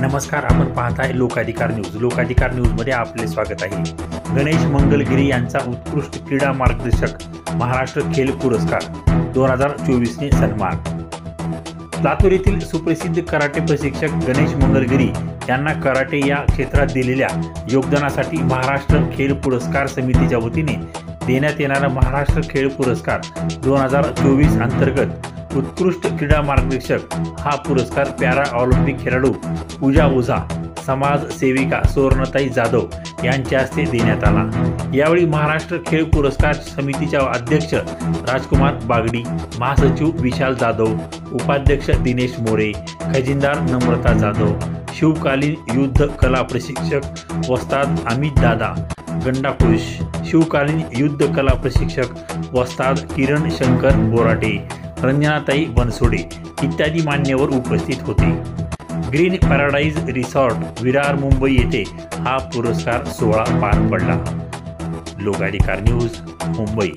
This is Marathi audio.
नमस्कार, आपण पाहताय लोकाधिकार न्यूज. लोकाधिकार न्यूजमध्ये आपले स्वागत आहे. गणेश मंगलगिरी यांचा उत्कृष्ट क्रीडा मार्गदर्शक महाराष्ट्र खेल पुरस्कार 2024 ने सन्मान. लातूर येथील सुप्रसिद्ध कराटे प्रशिक्षक गणेश मंगलगिरी यांना कराटे या क्षेत्रात दिलेल्या योगदानासाठी महाराष्ट्र खेल पुरस्कार समितीच्या वतीने देण्यात येणारा महाराष्ट्र खेल पुरस्कार 2024 अंतर्गत उत्कृष्ट क्रीडा मार्गदर्शक हा पुरस्कार पॅरा ऑलिम्पिक खेळाडू पूजा ओझा, समाज सेविका सुवर्णताई जाधव यांच्या हस्ते देण्यात आला. यावेळी महाराष्ट्र खेळ पुरस्कार समितीच्या अध्यक्ष राजकुमार बागडी, महासचिव विशाल जाधव, उपाध्यक्ष दिनेश मोरे, खजिनदार नम्रता जाधव, शिवकालीन युद्ध कला प्रशिक्षक वस्ताद अमित दादा गंडापुरुष, शिवकालीन युद्ध कला प्रशिक्षक वस्ताद किरण शंकर बोराटे, रंजनाताई बनसोडे इत्यादी मान्यवर उपस्थित होते. Green paradise resort Virar Mumbai येथे हा पुरस्कार सोहळा पार पडला. लोकाधिकार न्यूज मुंबई.